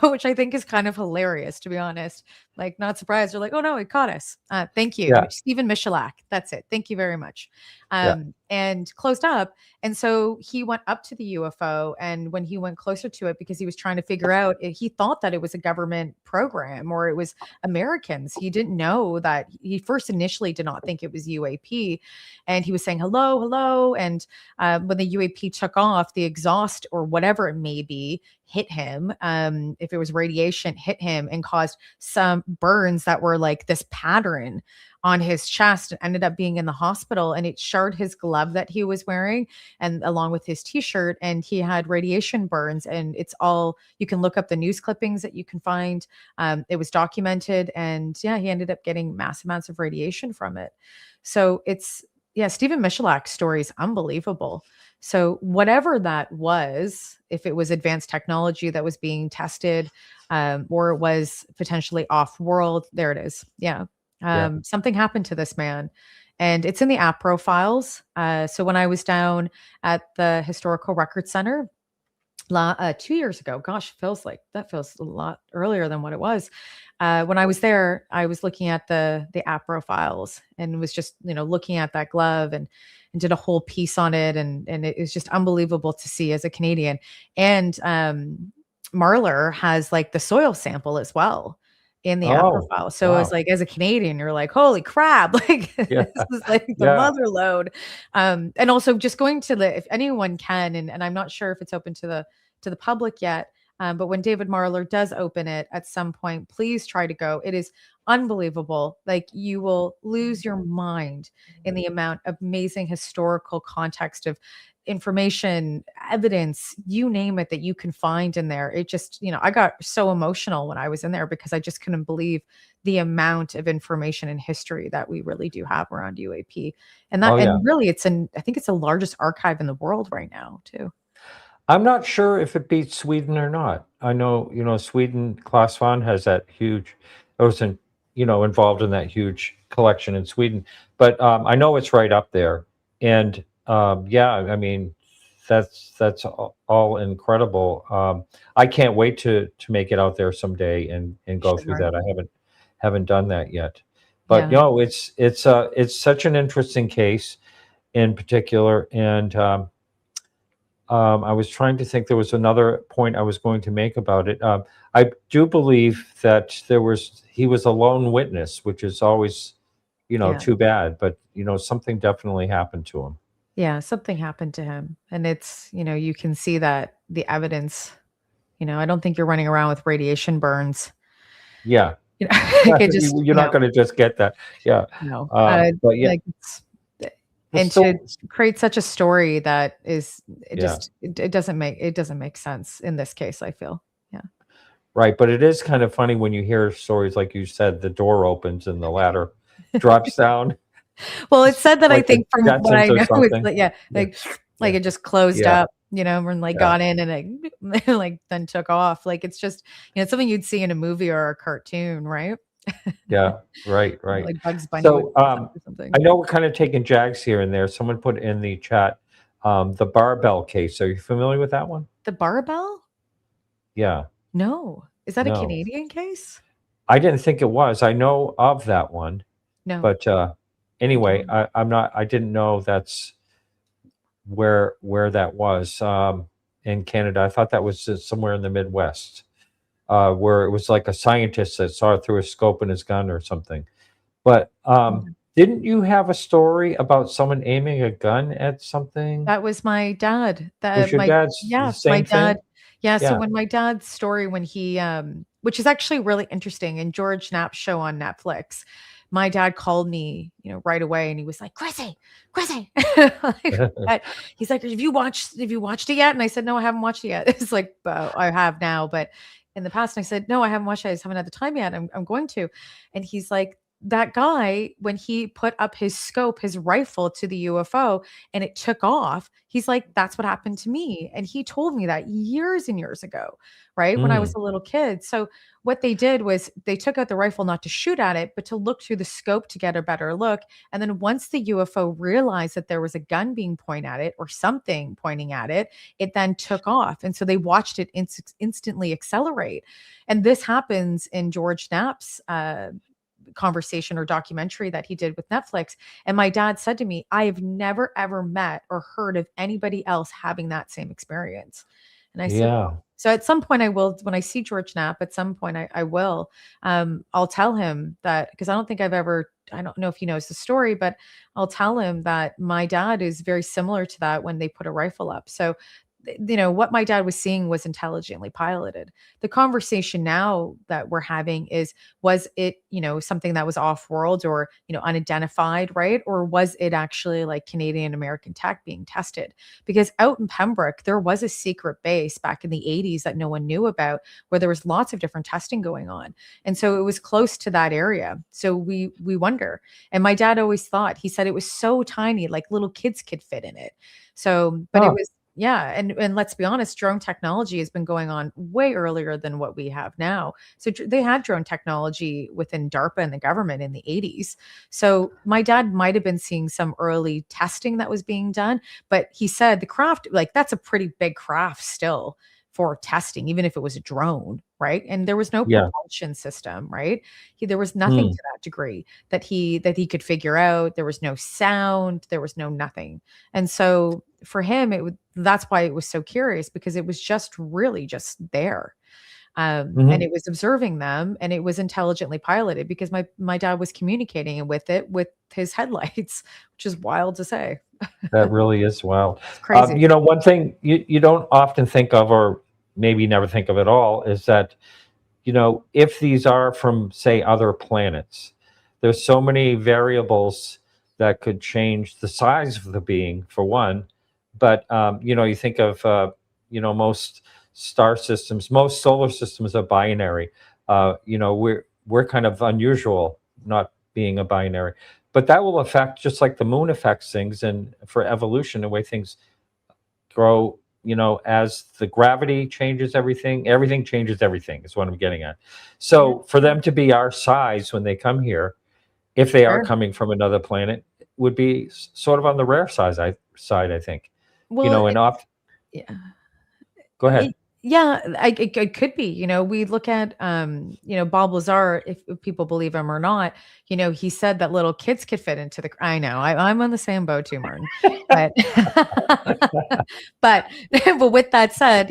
which I think is kind of hilarious, to be honest. Like, not surprised. They're like, oh no, it caught us. Thank you. Yeah, Stephen Michalak. That's it. Thank you very much. yeah. And closed up. And so he went up to the UFO. And when he went closer to it, because he was trying to figure out, he thought that it was a government program or it was Americans. He didn't know that. He first initially did not think it was UAP. And he was saying, hello, hello. And when the UAP took off, the exhaust or whatever it may be hit him. If it was radiation, hit him and caused some burns that were like this pattern on his chest, and ended up being in the hospital. And it charred his glove that he was wearing, and along with his t-shirt, and he had radiation burns. And it's all, you can look up the news clippings that you can find. It was documented, and yeah, he ended up getting massive amounts of radiation from it. So it's, yeah, Stephen Michalak's story is unbelievable. So whatever that was, if it was advanced technology that was being tested, or it was potentially off world, there it is. Yeah. Yeah. Something happened to this man, and it's in the app profiles. So when I was down at the Historical Record Center 2 years ago, gosh, that feels a lot earlier than what it was. When I was there, I was looking at the app profiles and was just, looking at that glove, and did a whole piece on it. And it was just unbelievable to see as a Canadian. And Marler has like the soil sample as well in the app Oh, profile. So it was wow. like, as a Canadian, you're like, holy crap, like Yeah, this is like the yeah. mother load. And also just going to if anyone can, and I'm not sure if it's open to the public yet. But when David Marler does open it at some point, please try to go. It is unbelievable. Like, you will lose your mind in the amount of amazing historical context of information, evidence, you name it, that you can find in there. It just, I got so emotional when I was in there because I just couldn't believe the amount of information and history that we really do have around UAP. Oh, yeah. And really I think it's the largest archive in the world right now too. I'm not sure if it beats Sweden or not. I know, Sweden, Klaus von has that huge, I was involved in that huge collection in Sweden, but I know it's right up there. And yeah, I mean, that's all incredible. I can't wait to make it out there someday and go through Sure. that. I haven't done that yet. But Yeah. it's such an interesting case in particular. And I was trying to think, there was another point I was going to make about it. I do believe that he was a lone witness, which is always, Yeah. too bad. But something definitely happened to him. Yeah. Something happened to him. And it's, you can see that the evidence, I don't think you're running around with radiation burns. Yeah, Like it just, you're not going to just get that. Yeah, no. but yeah, Like well, and so to create such a story that is, yeah, it doesn't make sense in this case, I feel. Yeah. right. But it is kind of funny when you hear stories like you said, the door opens and the ladder drops down, Well, it said that, I like the think from what I Jetsons or know, it's something. like, yeah, Yeah, like yeah, it just closed yeah, up, and like yeah, got in, and it like then took off. Like, it's just, it's something you'd see in a movie or a cartoon, right? yeah. Right, right. Like Bugs Bunny would So do something or something. I know we're kind of taking jags here and there. Someone put in the chat the barbell case. Are you familiar with that one? The barbell? Yeah, No. Is that a no, Canadian case? I didn't think it was. I know of that one, No, but I anyway, don't. I'm not. I didn't know that's where that was in Canada. I thought that was somewhere in the Midwest, where it was like a scientist that saw it through a scope in his gun or something. But didn't you have a story about someone aiming a gun at something? That was my dad. Was That your my dad's the Yes, my same dad. thing? Yeah, so Yeah. when my dad's story, when he which is actually really interesting, in George Knapp's show on Netflix, my dad called me, right away, and he was like, Chrissy. He's like, have you watched it yet? And I said, no, I haven't watched it yet. It's like, I have now, but in the past, and I said, no, I haven't watched it. I just haven't had the time yet. I'm going to. And he's like, that guy, when he put up his scope, his rifle to the UFO and it took off, he's like, that's what happened to me. And he told me that years and years ago, right? When I was a little kid. So what they did was they took out the rifle not to shoot at it, but to look through the scope to get a better look. And then once the UFO realized that there was a gun being pointed at it or something pointing at it, it then took off. And so they watched it instantly accelerate. And this happens in George Knapp's conversation or documentary that he did with Netflix. And my dad said to me, I have never, ever met or heard of anybody else having that same experience. And I said, so at some point I will, when I see George Knapp, at some point I will, I'll tell him that, because I don't know if he knows the story, but I'll tell him that my dad is very similar to that when they put a rifle up. So what my dad was seeing was intelligently piloted. The conversation now that we're having is, was it, something that was off world or, unidentified, right? Or was it actually like Canadian American tech being tested? Because out in Pembroke, there was a secret base back in the 80s that no one knew about, where there was lots of different testing going on. And so it was close to that area. So we wonder. And my dad always thought, he said it was so tiny, like little kids could fit in it. So, but it was, yeah. And let's be honest, drone technology has been going on way earlier than what we have now. So they had drone technology within DARPA and the government in the 80s. So my dad might have been seeing some early testing that was being done, but he said the craft, like that's a pretty big craft still for testing, even if it was a drone, right? And there was no propulsion system, right? There was nothing to that degree that he could figure out. There was no sound, there was no nothing. And so for him, that's why it was so curious, because it was just really just there. And it was observing them, and it was intelligently piloted, because my dad was communicating with it with his headlights, which is wild to say. That really is wild. It's crazy. One thing you don't often think of, or maybe never think of at all, is that, if these are from, say, other planets, there's so many variables that could change the size of the being, for one. But, you think of, most star systems, most solar systems are binary. We're kind of unusual not being a binary. But that will affect, just like the moon affects things, and for evolution, the way things grow, as the gravity changes everything changes everything, is what I'm getting at. So for them to be our size when they come here, if they are coming from another planet, would be sort of on the rare side, I think. Well, yeah. Go ahead. Yeah, it could be. We look at, Bob Lazar, if people believe him or not, he said that little kids could fit into the, I know, I'm on the same boat too, Martin. But, but with that said,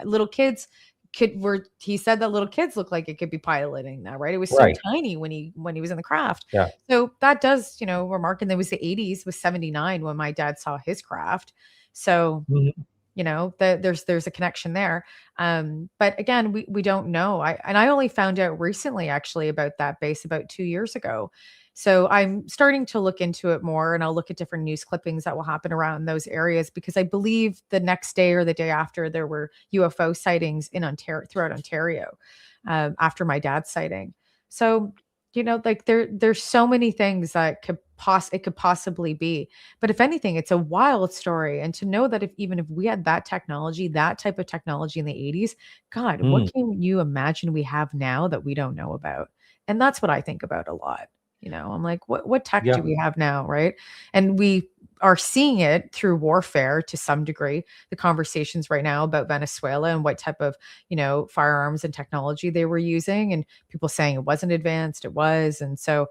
little kids he said that little kids look like it could be piloting that, right? It was so tiny when he was in the craft. Yeah. So that does, remark, and there was the 80s, was 79 when my dad saw his craft. So, there's a connection there. But again, we don't know. I only found out recently, actually, about that base about 2 years ago. So I'm starting to look into it more, and I'll look at different news clippings that will happen around those areas, because I believe the next day or the day after, there were UFO sightings in Ontario, throughout Ontario, after my dad's sighting. So, like there's so many things that it could possibly be. But if anything, it's a wild story. And to know that even if we had that technology, that type of technology in the 80s, God, what can you imagine we have now that we don't know about? And that's what I think about a lot. I'm like, what tech do we have now, right? And we are seeing it through warfare to some degree. The conversations right now about Venezuela and what type of, firearms and technology they were using, and people saying it wasn't advanced, it was. And so,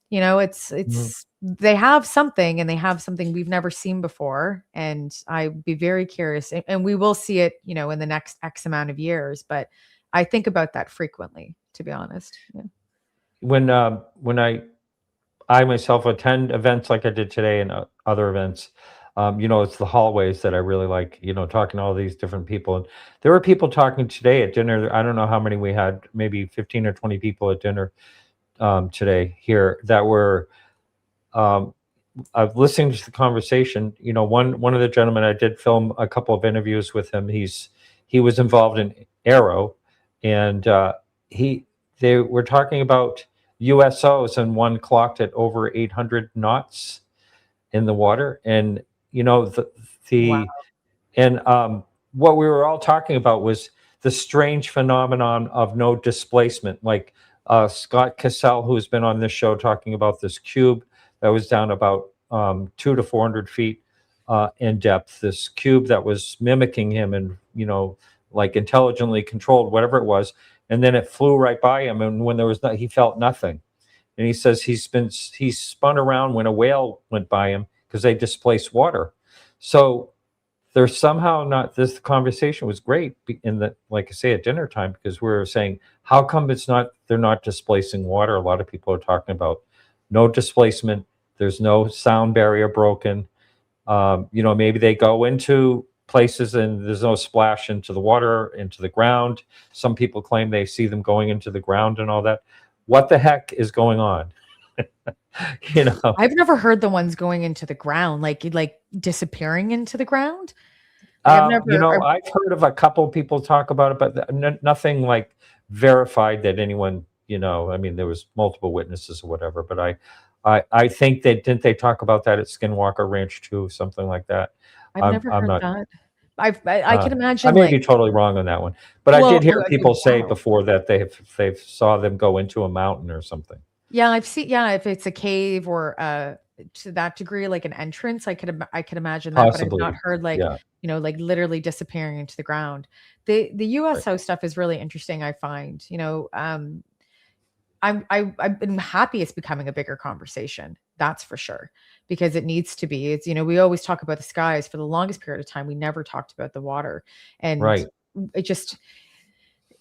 it's they have something, and they have something we've never seen before. And I'd be very curious, and we will see it, in the next X amount of years. But I think about that frequently, to be honest. Yeah. When I myself attend events like I did today, and other events, it's the hallways that I really like, talking to all these different people. And there were people talking today at dinner. I don't know how many we had, maybe 15 or 20 people at dinner, today here that were I've listened to the conversation. You know, one of the gentlemen, I did film a couple of interviews with him. He was involved in Aero, and they were talking about USOs, and one clocked at over 800 knots in the water. And you know Wow. and what we were all talking about was the strange phenomenon of no displacement. Like Scott Cassell, who's been on this show, talking about this cube that was down about 200 to 400 feet in depth. This cube that was mimicking him, and you know, like intelligently controlled, whatever it was. And then it flew right by him, and when there was no, he felt nothing. And he says he spun around when a whale went by him because they displaced water. So there's somehow not, this conversation was great in the, like I say, at dinner time, because we were saying, how come they're not displacing water? A lot of people are talking about no displacement. There's no sound barrier broken. You know, maybe they go into places and there's no splash into the water, into the ground. Some people claim they see them going into the ground and all that. What the heck is going on? You know, I've never heard the ones going into the ground, like disappearing into the ground. You know, I've heard of a couple people talk about it, but nothing like verified that anyone, you know, I mean, there was multiple witnesses or whatever, but I think didn't they talk about that at Skinwalker Ranch too, something like that. I've never heard that. I can imagine. I may be totally wrong on that one, but I did hear people say wow. before that they saw them go into a mountain or something. Yeah, I've seen. Yeah, if it's a cave or to that degree, like an entrance, I could imagine that. Possibly. But I've not heard like you know, like literally disappearing into the ground. The USO stuff is really interesting. I find, you know, I've been happy it's becoming a bigger conversation. That's for sure, because it needs to be. It's, you know, we always talk about the skies for the longest period of time. We never talked about the water, and it just,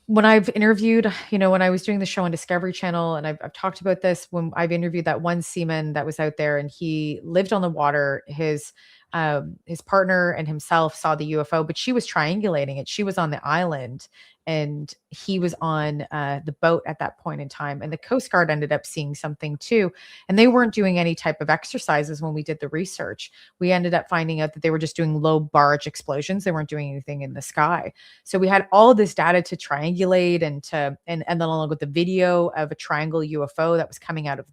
when I've interviewed, you know, when I was doing the show on Discovery Channel, and I've talked about this, when I've interviewed that one seaman that was out there and he lived on the water, his partner and himself saw the UFO, but she was triangulating it. She was on the island and he was on the boat at that point in time. And the Coast Guard ended up seeing something too. And they weren't doing any type of exercises when we did the research. We ended up finding out that they were just doing low barge explosions. They weren't doing anything in the sky. So we had all this data to triangulate and then along with the video of a triangle UFO that was coming out of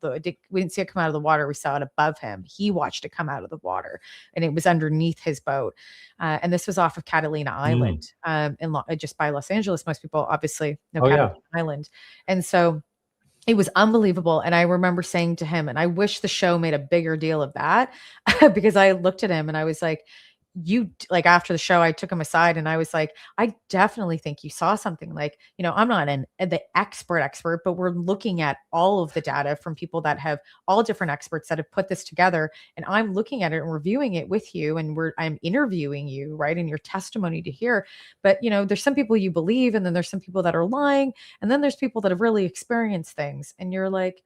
we didn't see it come out of the water. We saw it above him. He watched it come out of the water and it was underneath his boat. And this was off of Catalina Island, just by Los Angeles. Most people obviously know Catalina Island. And so it was unbelievable. And I remember saying to him, and I wish the show made a bigger deal of that, because I looked at him and I was like, after the show, I took him aside and I was like, I definitely think you saw something. Like, you know, I'm not the expert, but we're looking at all of the data from people that have all different experts that have put this together. And I'm looking at it and reviewing it with you. And I'm interviewing you, right, in your testimony to hear. But, you know, there's some people you believe, and then there's some people that are lying. And then there's people that have really experienced things. And you're like,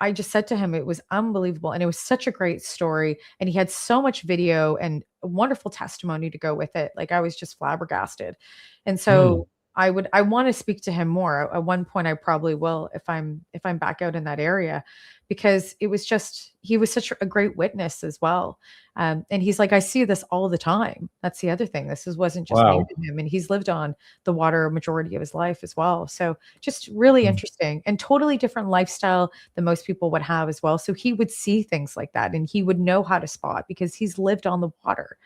I just said to him, it was unbelievable. And it was such a great story. And he had so much video and a wonderful testimony to go with it. Like, I was just flabbergasted. And so I want to speak to him more. At one point I probably will, if I'm back out in that area, because he was such a great witness as well. And he's like, I see this all the time. That's the other thing. Wasn't just new to him. And he's lived on the water a majority of his life as well. So just really interesting and totally different lifestyle than most people would have as well. So he would see things like that and he would know how to spot because he's lived on the water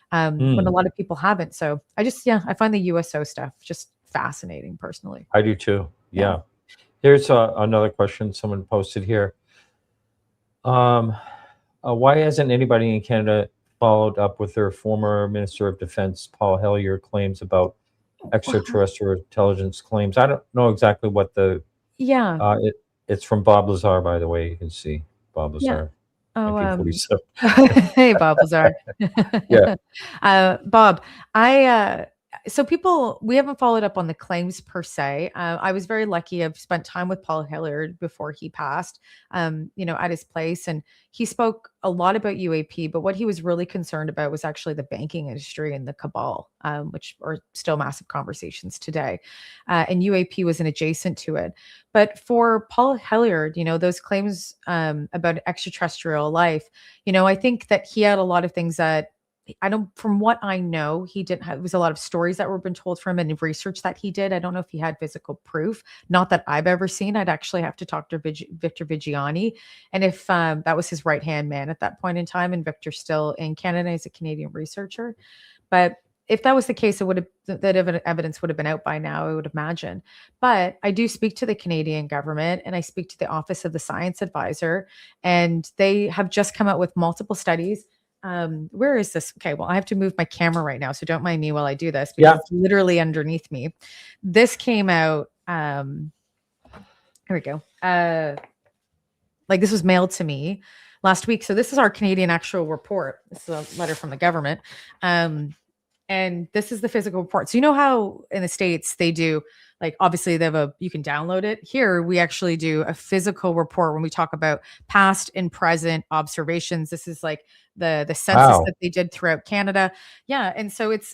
when a lot of people haven't. So I find the USO stuff just fascinating personally. I do too. Yeah. Here's another question someone posted here. Why hasn't anybody in Canada followed up with their former Minister of Defense, Paul Hellyer, claims about extraterrestrial intelligence claims? I don't know exactly what it's from Bob Lazar, by the way. You can see Bob Lazar. Oh, hey, Bob Lazar. Yeah. Bob, So we haven't followed up on the claims per se. I was very lucky. I've spent time with Paul Hilliard before he passed, at his place, and he spoke a lot about UAP. But what he was really concerned about was actually the banking industry and the cabal, which are still massive conversations today. And UAP was an adjacent to it. But for Paul Hilliard, those claims about extraterrestrial life, I think that he had a lot of things that from what I know, he didn't have, it was a lot of stories that were been told from him and research that he did. I don't know if he had physical proof, not that I've ever seen. I'd actually have to talk to Victor Vigiani. And if that was his right-hand man at that point in time, and Victor's still in Canada, he's a Canadian researcher. But if that was the case, that evidence would have been out by now, I would imagine. But I do speak to the Canadian government, and I speak to the Office of the Science Advisor, and they have just come out with multiple studies. Where is this? Okay, well, I have to move my camera right now, so don't mind me while I do this, because it's literally underneath me. This came out, here we go. This was mailed to me last week. So this is our Canadian actual report. This is a letter from the government. And this is the physical report. So you know how in the States they do, obviously you can download it. Here we actually do a physical report when we talk about past and present observations. This is the census that they did throughout Canada. Yeah. And so it's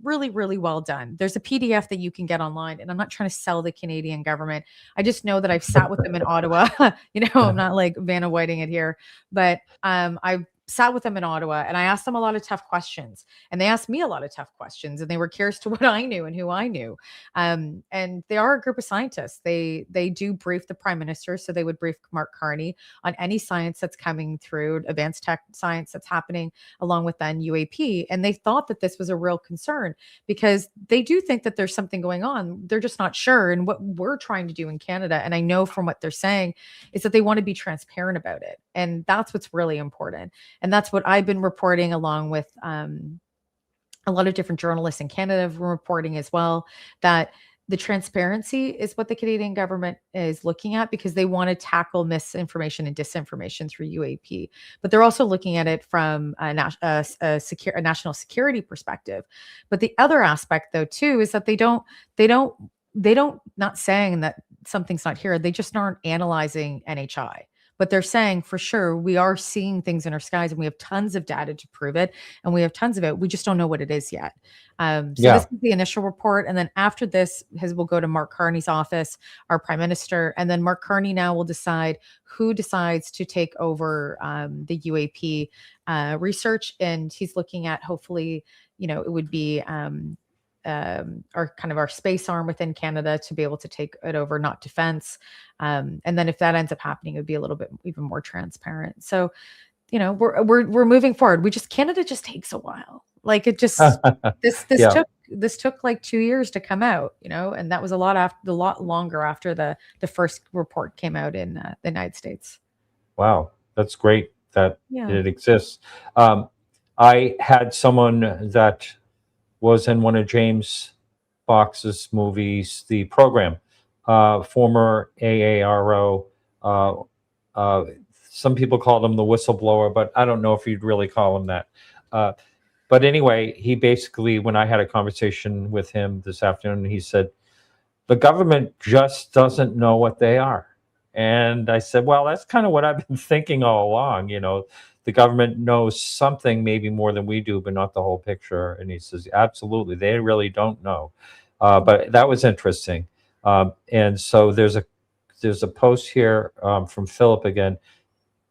really, really well done. There's a PDF that you can get online, and I'm not trying to sell the Canadian government. I just know that I've sat with them in Ottawa. I'm not Vanna Whiting it here, but I've sat with them in Ottawa, and I asked them a lot of tough questions, and they asked me a lot of tough questions, and they were curious to what I knew and who I knew. And they are a group of scientists. They do brief the Prime Minister. So they would brief Mark Carney on any science that's coming through, advanced tech science that's happening, along with then UAP. And they thought that this was a real concern, because they do think that there's something going on. They're just not sure. And what we're trying to do in Canada, and I know from what they're saying, is that they want to be transparent about it. And that's what's really important. And that's what I've been reporting, along with a lot of different journalists in Canada have been reporting as well, that the transparency is what the Canadian government is looking at, because they want to tackle misinformation and disinformation through UAP. But they're also looking at it from a national security perspective. But the other aspect, though, too, is that they don't, not saying that something's not here. They just aren't analyzing NHI. But they're saying for sure we are seeing things in our skies, and we have tons of data to prove it, and we have tons of it. We just don't know what it is yet. This is the initial report, and then after this, we'll go to Mark Carney's office, our Prime Minister, and then Mark Carney now will decide who decides to take over the UAP research, and he's looking at, hopefully, it would be our space arm within Canada to be able to take it over, not defense. And then if that ends up happening, it would be a little bit even more transparent. So, we're moving forward. Canada just takes a while. It just, this took 2 years to come out, and that was a lot longer after the first report came out in the United States. Wow. That's great that it exists. I had someone that was in one of James Fox's movies, The Program, former AARO. Some people call him the whistleblower, but I don't know if you'd really call him that. But anyway, he basically, when I had a conversation with him this afternoon, he said, the government just doesn't know what they are. And I said, well, that's kind of what I've been thinking all along. The government knows something, maybe more than we do, but not the whole picture. And he says, absolutely, they really don't know. But that was interesting. And so there's a post here from Philip again.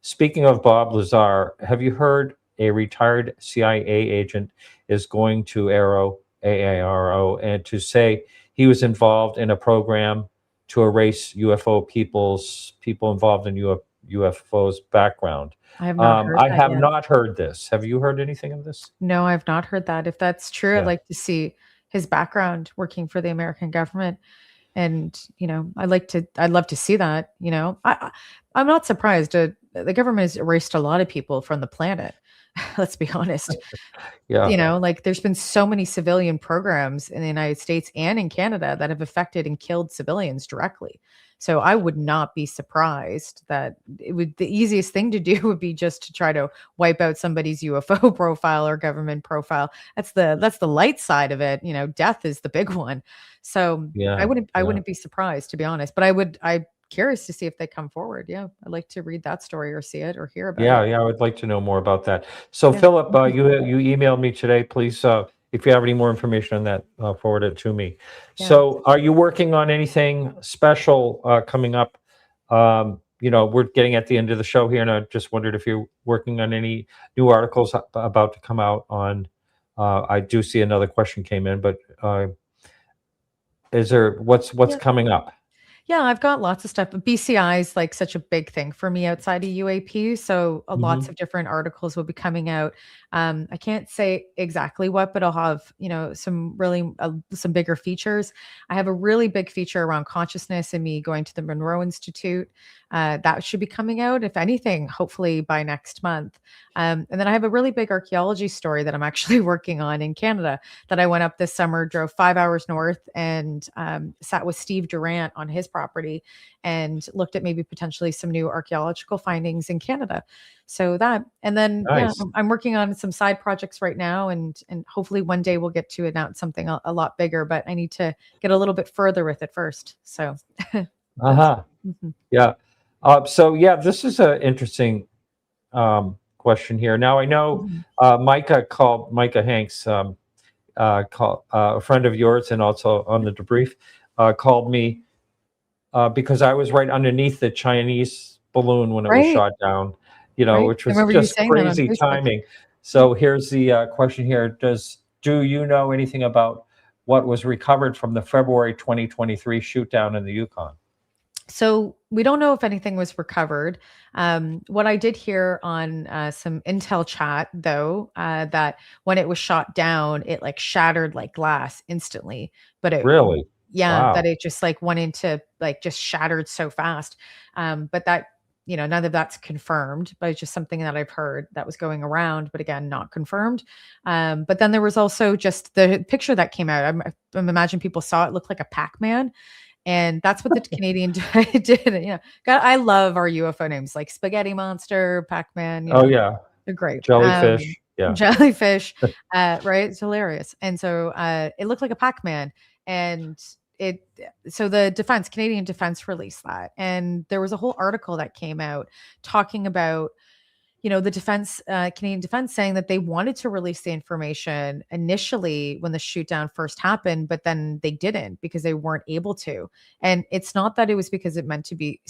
Speaking of Bob Lazar, have you heard a retired CIA agent is going to AARO, and to say he was involved in a program to erase UFO people involved in UFOs background? I have not heard this. Have you heard anything of this? No, I've not heard that. If that's true, I'd like to see his background working for the American government. And, I'd love to see that. I'm not surprised. The government has erased a lot of people from the planet. Let's be honest. Yeah. Like there's been so many civilian programs in the United States and in Canada that have affected and killed civilians directly. So I would not be surprised that the easiest thing to do would be just to try to wipe out somebody's UFO profile or government profile. That's the light side of it. Death is the big one. So I Yeah. wouldn't be surprised, to be honest. But I'm curious to see if they come forward. Yeah, I'd like to read that story or see it or hear about it. Yeah, I would like to know more about that. So, Yeah. Philip, you emailed me today. Please, if you have any more information on that, forward it to me. Yeah. So, are you working on anything special coming up? We're getting at the end of the show here, and I just wondered if you're working on any new articles about to come out on. I do see another question came in, but is there what's Yeah. coming up? Yeah, I've got lots of stuff. But BCI is like such a big thing for me outside of UAP. So lots of different articles will be coming out. I can't say exactly what, but I'll have, some really some bigger features. I have a really big feature around consciousness and me going to the Monroe Institute. That should be coming out, if anything, hopefully by next month. And then I have a really big archaeology story that I'm actually working on in Canada that I went up this summer, drove 5 hours north and sat with Steve Durant on his property and looked at maybe potentially some new archaeological findings in Canada. So that, and then Nice. I'm working on some side projects right now, and hopefully one day we'll get to announce something a lot bigger. But I need to get a little bit further with it first. So, Yeah. So yeah, this is an interesting question here. Now I know Micah Hanks, a friend of yours and also on the debrief, called me because I was right underneath the Chinese balloon when it was shot down, Right. which I was remember you just saying that on crazy Facebook. timing. So here's the question here. Do you know anything about what was recovered from the February 2023 shoot down in the Yukon? So we don't know if anything was recovered. What I did hear on some intel chat, though, that when it was shot down, it like shattered like glass instantly. But Really? yeah, that Wow. it just like went into like just shattered so fast. But that, none of that's confirmed, but it's just something that I've heard that was going around, but again, not confirmed. But then there was also just the picture that came out. I'm imagining people saw it looked like a Pac-Man. And that's what the Canadian did. I love our UFO names like Spaghetti Monster, Pac-Man. Oh yeah. They're great. Jellyfish. Yeah. Jellyfish, right? It's hilarious. And so it looked like a Pac-Man, and so the Canadian Defense released that, and there was a whole article that came out talking about the defense, Canadian Defense, saying that they wanted to release the information initially when the shoot down first happened, but then they didn't because they weren't able to. And it's not that it was because it meant to be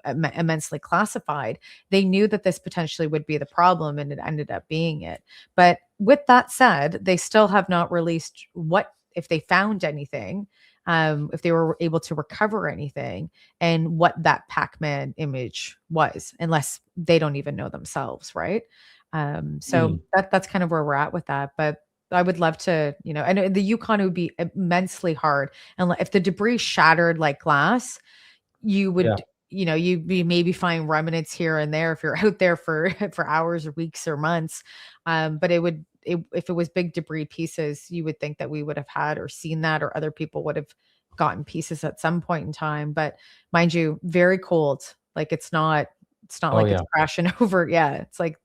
immensely classified. They knew that this potentially would be the problem, and it ended up being it. But with that said, they still have not released what if they found anything, if they were able to recover anything, and what that Pac-Man image was, unless they don't even know themselves, right? So that's kind of where we're at with that. But I would love to, and the Yukon would be immensely hard. And if the debris shattered like glass, you would, you maybe find remnants here and there if you're out there for hours or weeks or months. But if it was big debris pieces, you would think that we would have had or seen that, or other people would have gotten pieces at some point in time. But mind you, very cold. Like it's not like it's crashing over. Yeah. It's like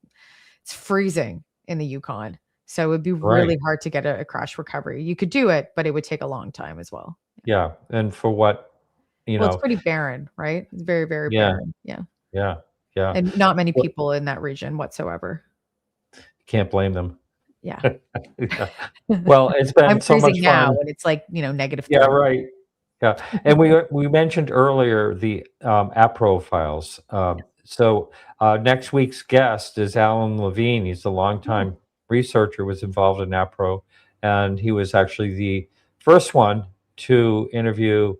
it's freezing in the Yukon. So it would be really hard to get a crash recovery. You could do it, but it would take a long time as well. Yeah. And for what, Well, it's pretty barren, right? It's very, very barren. Yeah. Yeah. And not many people in that region whatsoever. Can't blame them. Yeah. Well, it's been so much fun. Now, and it's like, -30. Yeah, right. Yeah. And we mentioned earlier the APRO files. So next week's guest is Alan Levine. He's a longtime researcher, was involved in APRO, and he was actually the first one to interview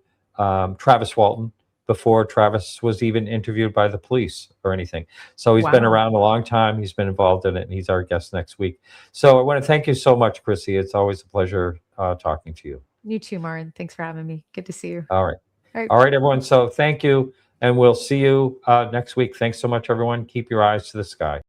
Travis Walton before Travis was even interviewed by the police or anything. So he's been around a long time. He's been involved in it, and he's our guest next week. So I want to thank you so much, Chrissy. It's always a pleasure talking to you. You too, Martin. Thanks for having me. Good to see you. All right, everyone. So thank you, and we'll see you next week. Thanks so much, everyone. Keep your eyes to the sky.